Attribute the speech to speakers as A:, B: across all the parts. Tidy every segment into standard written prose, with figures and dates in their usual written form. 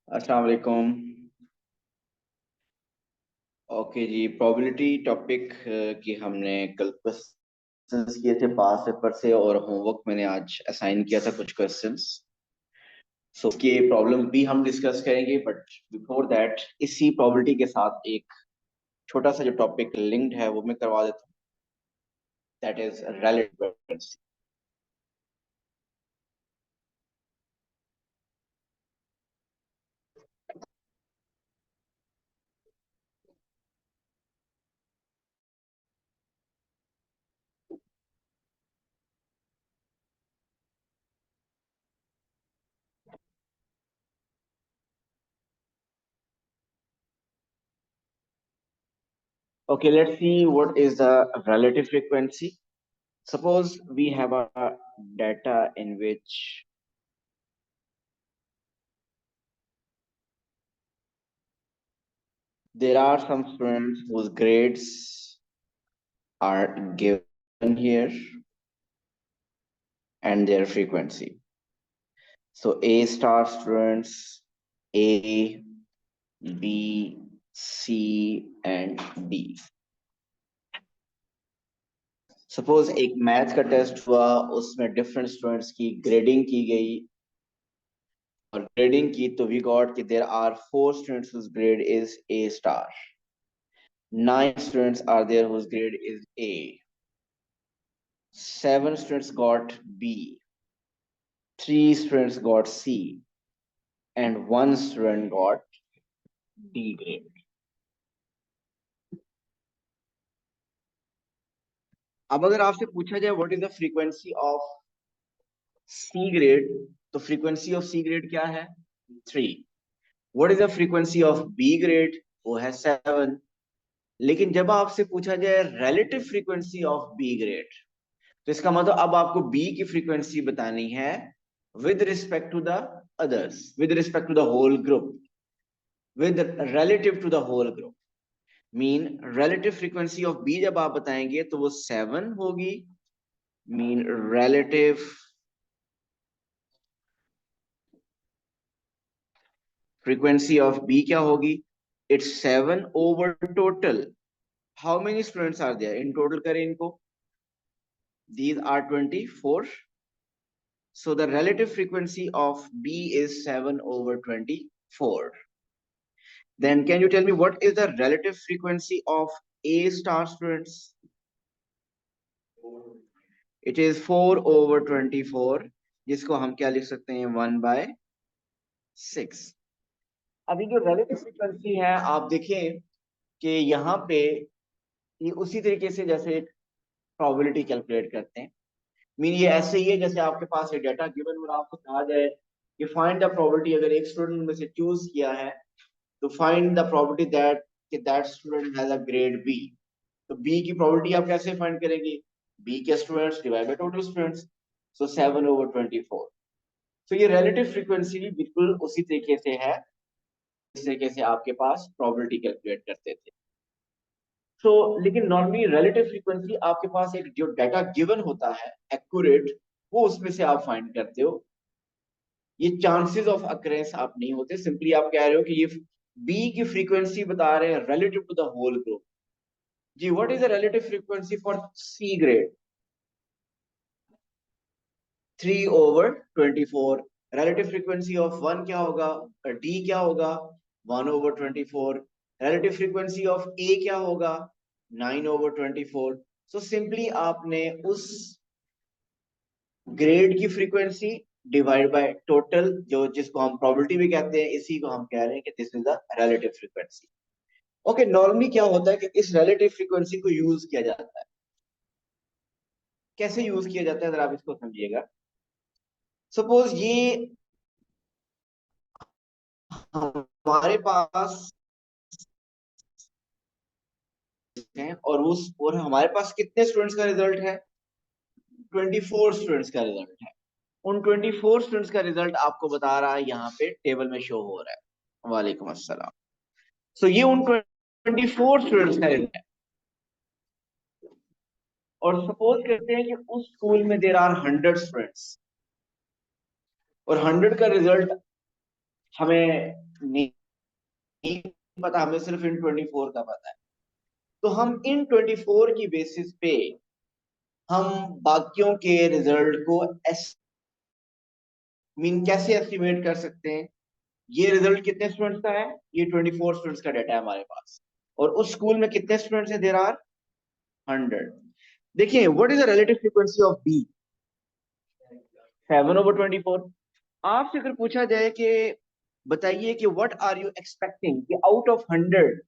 A: अस्सलाम वालेकुम। ओके जी, probability topic की हमने कल क्वेश्चंस किए थे पास पेपर से, और होमवर्क मैंने आज असाइन किया था कुछ क्वेश्चंस। सो उसकी प्रॉब्लम भी हम डिस्कस करेंगे, बट बिफोर दैट इसी प्रोबेबिलिटी के साथ एक छोटा सा जो टॉपिक लिंक्ड है वो मैं करवा देता हूँ। That is relative. Okay, let's see what is the relative frequency. Suppose we have a data in which there are some students whose grades are given here and their frequency. So A star students, A, B, C and D. Suppose एक math का test हुआ, उसमें different students की grading की गई, और grading की तो वी गॉट कि there are 4 students whose grade is A star, 9 students are there whose grade is A, 7 students got B, 3 students got C, and 1 student got D grade. अब अगर आपसे पूछा जाए what is the frequency of C grade, तो frequency of C grade क्या है? 3। What is the frequency of B grade? वो है 7। लेकिन जब आपसे पूछा जाए relative frequency of B grade, तो इसका मतलब अब आपको बी की फ्रीक्वेंसी बतानी है with respect to the others, with respect to the whole group, with relative to the whole group. Mean relative frequency of B जब आप बताएंगे तो वो 7 होगी। Mean relative frequency of B क्या होगी? It's 7 over total. How many students are there in total? करें इनको, these are 24, so the relative frequency of B is 7 over 24. Then can you tell me what is the relative frequency of A star students? It is 4 over 24, जिसको हम क्या लिख सकते हैं? 1 by 6। अभी जो relative frequency है आप देखें कि यहाँ पे ये उसी तरीके से जैसे एक प्रोबेबिलिटी कैलकुलेट करते हैं। मीन ये ऐसे ही है जैसे आपके पास एक डाटा गिवन और आपको कहा जाए कि फाइंड द प्रोबेबिलिटी, अगर एक स्टूडेंट में से चूज किया है तो फाइंड द प्रोबेबिलिटी दैट कि that student has a grade B. तो बी की प्रोबेबिलिटी आप कैसे फाइंड करेंगे? बी के students divide by total students, so 7 over 24। तो ये रिलेटिव फ्रीक्वेंसी भी बिल्कुल उसी तरीके से है जिस तरीके से आपके पास प्रोबेबिलिटी कैलकुलेट करते थे। तो लेकिन नॉर्मली रिलेटिव फ्रीक्वेंसी आपके पास एक जो डाटा गिवन होता है एक्यूरेट, वो उसमें से आप फाइंड करते हो। ये चांसेस ऑफ अकरेंस आप नहीं होते, सिंपली आप कह रहे हो कि ये बी की फ्रीक्वेंसी बता रहे हैं relative to the whole group. जी, what is the relative frequency for C grade? 3 over 24। Relative frequency of one क्या होगा? डी क्या होगा? 1 over 24। Relative frequency of A क्या होगा? 9 over 24। सो सिंपली आपने उस ग्रेड की फ्रीक्वेंसी डिवाइड बाय टोटल, जो जिसको हम प्रोबेबिलिटी भी कहते हैं, इसी को हम कह रहे हैं कि this is the relative frequency. Okay, normally क्या होता है कि इस रिलेटिव फ्रीक्वेंसी को यूज किया जाता है। कैसे यूज किया जाता है अगर आप इसको समझिएगा। सपोज ये हमारे पास है, और हमारे पास कितने स्टूडेंट्स का रिजल्ट है? 24 स्टूडेंट्स का रिजल्ट है। उन 24 स्टूडेंट्स का रिजल्ट आपको बता रहा है, यहाँ पे टेबल में शो हो रहा है। वालेकुम अस्सलाम। सो ये उन 24 स्टूडेंट्स का रिजल्ट है। और सपोज करते हैं कि उस स्कूल में देर आर 100 स्टूडेंट्स, और 100 का रिजल्ट हमें नहीं पता, हमें सिर्फ इन 24 का पता है। तो हम इन 24 की बेसिस पे हम बाकियों के रिजल्ट को कैसे एस्टिमेट कर सकते हैं। ये रिजल्ट कितने स्टूडेंट्स का है, ये 24 स्टूडेंट्स का डाटा है हमारे पास, और उस स्कूल में कितने स्टूडेंट्स हैं, देयर आर 100। देखिए what is the relative frequency of B, 7/24। आपसे अगर पूछा जाए कि बताइए कि व्हाट आर यू एक्सपेक्टिंग कि out of 100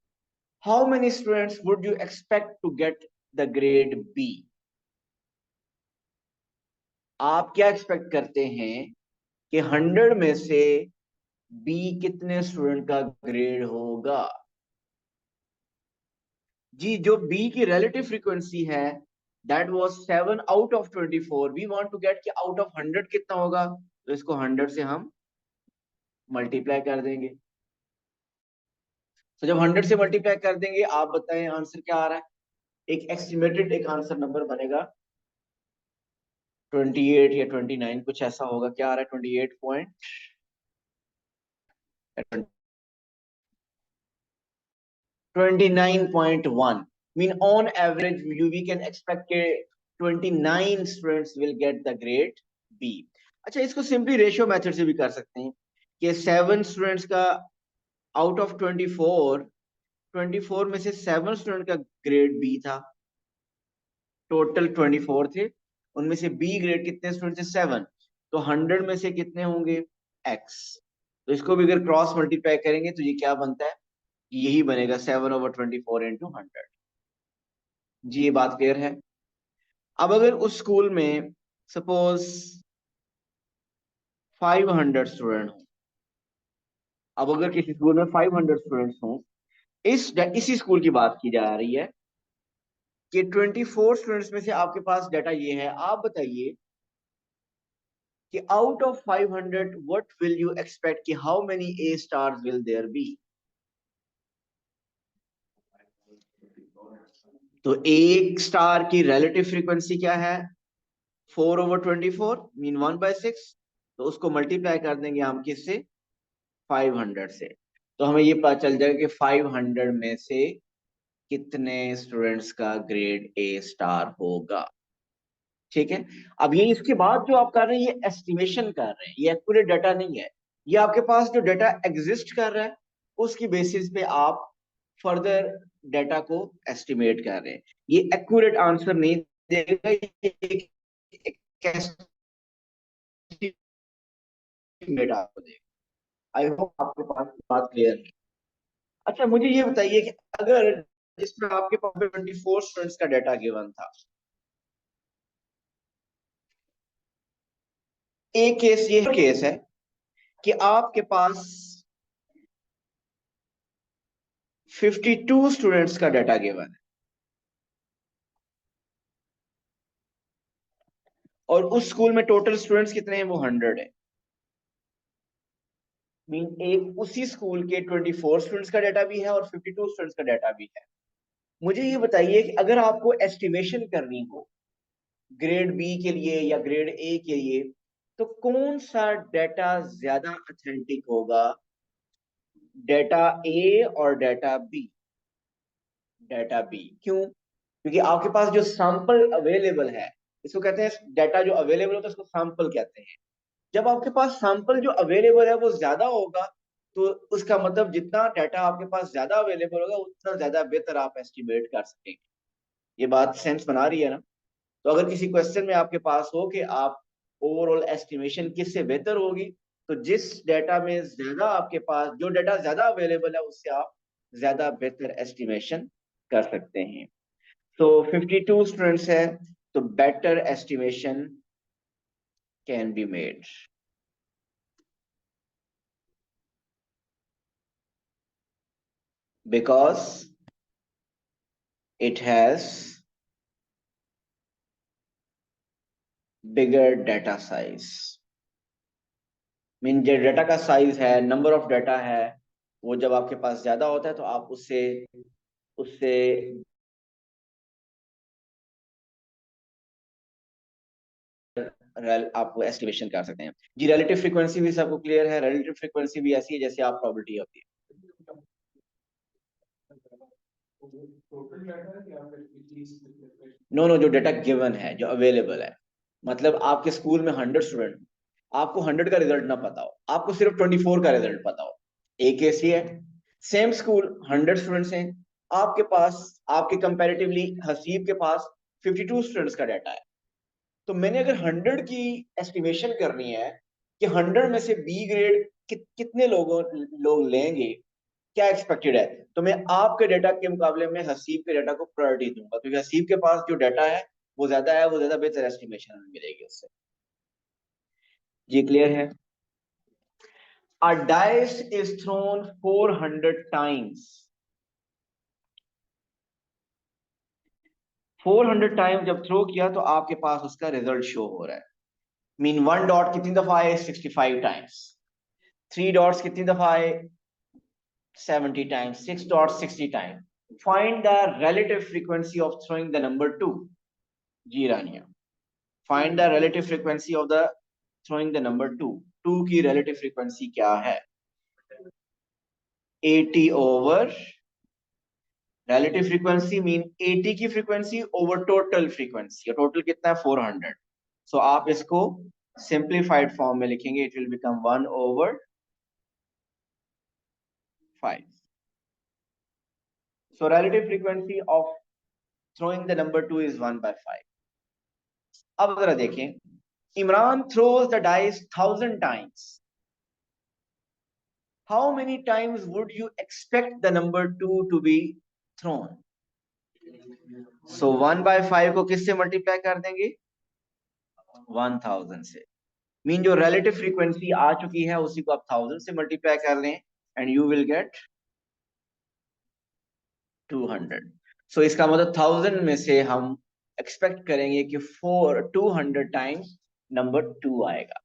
A: how many students would you expect to get the grade B, आप क्या एक्सपेक्ट करते हैं कि 100 में से बी कितने स्टूडेंट का ग्रेड होगा। जी जो बी की रिलेटिव फ्रीक्वेंसी है that was 7/24, we want to get कि आउट ऑफ 100 कितना होगा, तो इसको 100 से हम मल्टीप्लाई कर देंगे। तो जब 100 से मल्टीप्लाई कर देंगे, आप बताएं आंसर क्या आ रहा है। एक एस्टिमेटेड एक आंसर नंबर बनेगा 28 या 29 कुछ ऐसा होगा। क्या आ रहा है, 28 point 29.1 mean on average we can expect के 29 students will get the grade B। अच्छा इसको सिंपली रेशियो मेथड से भी कर सकते हैं कि 7 स्टूडेंट्स का आउट ऑफ 24 में से 7 स्टूडेंट का ग्रेड बी था, टोटल 24 थे, उनमें से बी ग्रेड कितने स्टूडेंट थे, 7, तो 100 में से कितने होंगे, एक्स। तो इसको भी अगर क्रॉस मल्टीप्लाई करेंगे तो ये क्या बनता है, यही बनेगा 7/24 × 100। जी ये बात क्लियर है। अब अगर उस स्कूल में सपोज 500 स्टूडेंट हो, अब अगर किसी स्कूल में 500 स्टूडेंट्स हों, इसी स्कूल की बात की जा रही है कि 24 स्टूडेंट्स में से आपके पास डाटा ये है, आप बताइए कि out of 500 what will you expect कि how many a stars will there be. तो एक स्टार की रिलेटिव फ्रीक्वेंसी क्या है, 4/24 मीन 1/6, तो उसको मल्टीप्लाई कर देंगे हम किससे, 500 से, तो हमें ये पता चल जाएगा कि 500 में से कितने स्टूडेंट्स का ग्रेड ए स्टार होगा। ठीक है। अब ये इसके बाद जो आप कर रहे हैं ये एस्टिमेशन कर रहे हैं, ये एक्यूरेट डाटा नहीं है। ये आपके पास जो डाटा एग्जिस्ट कर रहा है उसकी बेसिस पे आप फर्दर डाटा को एस्टिमेट कर रहे हैं। ये एक्यूरेट आंसर नहीं देगा, ये एस्टिमेट आपको देगा। आई होप आपके पास बात क्लियर है। अच्छा मुझे ये बताइए कि अगर जिसमें आपके पास 24 स्टूडेंट्स का डाटा गिवन था, एक केस ये केस है कि आपके पास 52 स्टूडेंट्स का डाटा गिवन है और उस स्कूल में टोटल स्टूडेंट्स कितने हैं, वो 100 है। मीन एक उसी स्कूल के 24 स्टूडेंट्स का डाटा भी है और 52 स्टूडेंट्स का डाटा भी है। मुझे ये बताइए कि अगर आपको एस्टिमेशन करनी हो ग्रेड बी के लिए या ग्रेड ए के लिए, तो कौन सा डाटा ज्यादा ऑथेंटिक होगा, डाटा ए और डाटा बी। डाटा बी क्यों, क्योंकि आपके पास जो सैंपल अवेलेबल है, इसको कहते हैं डाटा जो अवेलेबल होता है उसको सैंपल कहते हैं। जब आपके पास सैंपल जो अवेलेबल है वो ज्यादा होगा, तो उसका मतलब जितना डाटा आपके पास ज्यादा अवेलेबल होगा उतना ज्यादा बेहतर आप एस्टिमेट कर सकेंगे। ये बात सेंस बना रही है ना। तो अगर किसी क्वेश्चन में आपके पास हो कि आप ओवरऑल एस्टिमेशन किससे बेहतर होगी, तो जिस डाटा में ज्यादा आपके पास जो डाटा ज्यादा अवेलेबल है उससे आप ज्यादा बेहतर एस्टिमेशन कर सकते हैं। तो 52 स्टूडेंट्स है, तो better estimation can be made because it has bigger data size। Mean जो डाटा का साइज है, नंबर ऑफ डाटा है, वो जब आपके पास ज्यादा होता है तो आप उससे उससे आप एस्टिमेशन कर सकते हैं। जी रिलेटिव फ्रीक्वेंसी भी सबको क्लियर है। रिलेटिव फ्रीक्वेंसी भी ऐसी है जैसे आप प्रोबेबिलिटी होती है। नो नो, जो डेटा गिवन है, जो अवेलेबल है, मतलब आपके स्कूल में 100 स्टूडेंट, आपको 100 का रिजल्ट ना पता हो, आपको सिर्फ 24 का रिजल्ट पता हो, एक केस ही है। सेम स्कूल, 100 स्टूडेंट्स हैं, आपके पास, आपके कंपैरेटिवली हसीब के पास 52 स्टूडेंट्स का डाटा है। तो मैंने अगर 100 की एस्टिमेशन करनी है कि 100 में से बी ग्रेड कितने लोग लेंगे, क्या एक्सपेक्टेड है, तो मैं आपके डाटा के मुकाबले में हसीब के डाटा को प्रायोरिटी दूंगा, क्योंकि हसीब के पास जो डाटा है वो ज्यादा है, वो ज्यादा बेहतर एस्टिमेशन हमें मिलेगी उससे। ये क्लियर है? A dice is thrown 400 times. 400 time जब थ्रो किया तो आपके पास उसका रिजल्ट शो हो रहा है। मीन 1 डॉट कितनी दफा आए? 65 टाइम्स। 3 डॉट्स कितनी दफा आए? 70 times. 6 dots 60 time. Find the relative frequency of throwing the number 2। जी Rania, find the relative frequency of the throwing the number 2। 2 की रिलेटिव फ्रीक्वेंसी क्या है? 80 ओवर रिलेटिव फ्रीक्वेंसी मीन 80 की फ्रीक्वेंसी ओवर टोटल फ्रीक्वेंसी, और total कितना है? 400। सो आप इसको सिंप्लीफाइड फॉर्म में लिखेंगे, it will become 1/5। So relative frequency of throwing the number 2 is 1/5। अब जरा देखें, Imran throws the dice 1000 times। How many times would you expect the number 2 to be thrown? So 1/5 को किससे मल्टीप्लाई कर देंगे? 1000 से। मीन जो रिलेटिव फ्रीक्वेंसी आ चुकी है उसी को आप 1000 से मल्टीप्लाई कर लें एंड यू विल गेट 200। सो इसका मतलब 1000 में से हम एक्सपेक्ट करेंगे कि 200 टाइम्स नंबर 2 आएगा।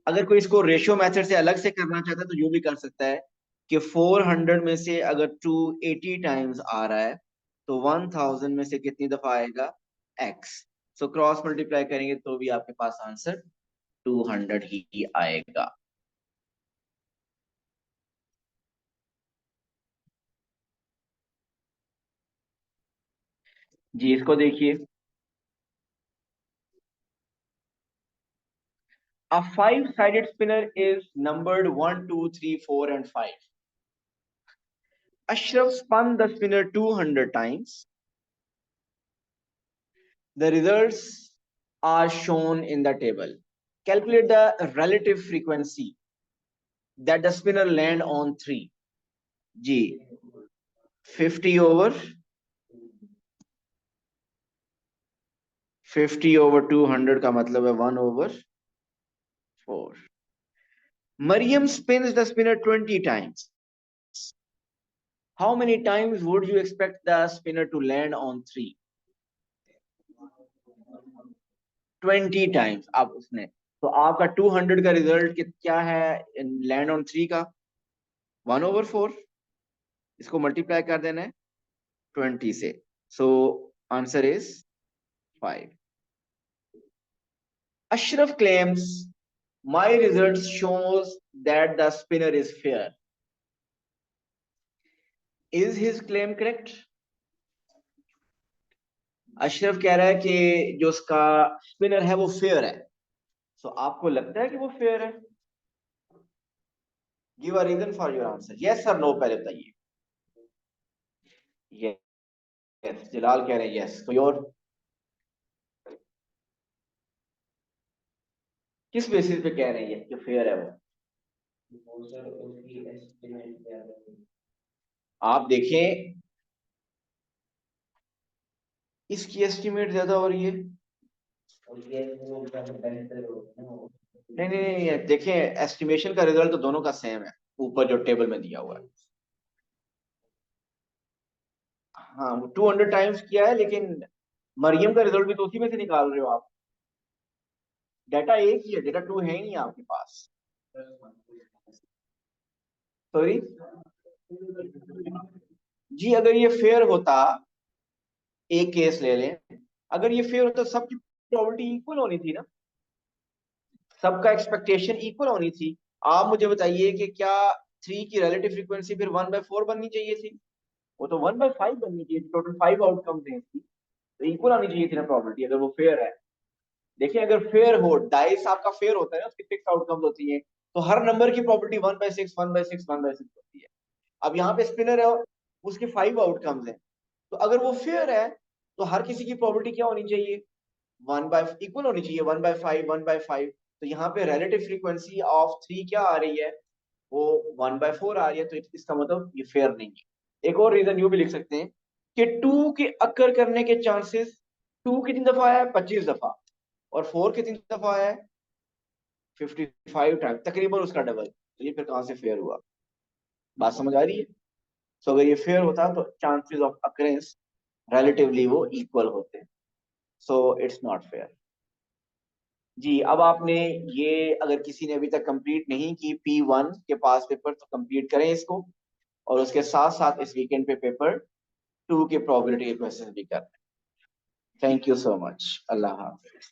A: अगर कोई इसको रेशियो मेथड से अलग से करना चाहता है तो यूं भी कर सकता है कि 400 में से अगर 280 टाइम्स आ रहा है तो 1000 में से कितनी दफा आएगा? x। सो क्रॉस मल्टीप्लाई करेंगे तो भी आपके पास आंसर 200 ही आएगा। जी इसको देखिए, a five-sided spinner is numbered 1, 2, 3, 4, and 5. Ashraf spun the spinner 200 times. The results are shown in the table. Calculate the relative frequency that the spinner land on 3. G 50 over 200 का मतलब है 1/4। Mariam spins the spinner 20 times. How many times would you expect the spinner to land on 3? 20 times. आप उसने, तो आपका 200 का result क्या है लैंड ऑन 3 का? 1/4। इसको मल्टीप्लाई कर देना है 20 से। So answer is 5। Ashraf claims my result shows that the spinner is fair. Is his claim correct? Ashraf कह रहा है कि जो उसका स्पिनर है वो फेयर है। सो आपको लगता है कि वो फेयर है? Give a reason for your answer, yes और नो पहले बताइए। यस, जलाल कह रहे हैं यस। कोई और? किस बेसिस पे कह रहे हैं कि फेयर है वो? आप देखें, इसकी एस्टिमेट ज्यादा हो रही है। नहीं नहीं नहीं, देखें एस्टिमेशन का रिजल्ट तो दोनों का सेम है, ऊपर जो टेबल में दिया हुआ है। हाँ वो 200 टाइम्स किया है, लेकिन मरियम का रिजल्ट भी तो उसी में से निकाल रहे हो आप। डाटा एक ही है, डाटा 2 है ही नहीं आपके पास। सॉरी जी, अगर ये फेयर होता, एक केस ले लें, अगर ये फेयर होता सबकी प्रोबेबिलिटी इक्वल होनी थी ना, सबका एक्सपेक्टेशन इक्वल होनी थी। आप मुझे बताइए कि क्या 3 की रिलेटिव फ्रीक्वेंसी फिर 1/4 बननी चाहिए थी? वो तो 1/5 बननी चाहिए थी। टोटल 5 आउटकम्स हैं इसकी, तो इक्वल आनी चाहिए थी ना प्रोबेबिलिटी, अगर वो फेयर है। देखिए अगर फेयर हो, डाइस आपका फेयर होता है ना, उसकी फिक्स आउटकम्स होती है, तो हर नंबर की प्रोबेबिलिटी 1/6 1/6 1/6 होती है। अब यहाँ पे स्पिनर है, उसके 5 आउटकम्स हैं, तो अगर वो फेयर है तो हर किसी की प्रोबेबिलिटी क्या होनी चाहिए? इक्वल होनी चाहिए, 1/5 1/5। तो यहाँ पे रिलेटिव फ्रीक्वेंसी ऑफ 3 क्या आ रही है? वो 1/4 आ रही है, तो इसका मतलब ये फेयर नहीं है। एक और रीजन यू भी लिख सकते हैं कि 2 के अकर करने के चांसेस, 2 कितनी दफा आया है? 25 दफा, और 4 कितनी दफा आया है? 55 टाइम, तकरीबन उसका डबल। तो ये फिर कहां से फेयर हुआ? बात समझ आ रही है? सो अगर ये फेयर होता तो चांसेस ऑफ अकरेंस रिलेटिवली वो इक्वल होते। So it's not fair. जी, अब आपने ये, अगर किसी ने अभी तक कंप्लीट नहीं की P1 के पास पेपर, तो कंप्लीट करें इसको, और उसके साथ साथ इस वीकेंड पे पेपर 2 के प्रोबेबिलिटी के क्वेश्चन भी करना। Thank you so much. Allah Hafiz.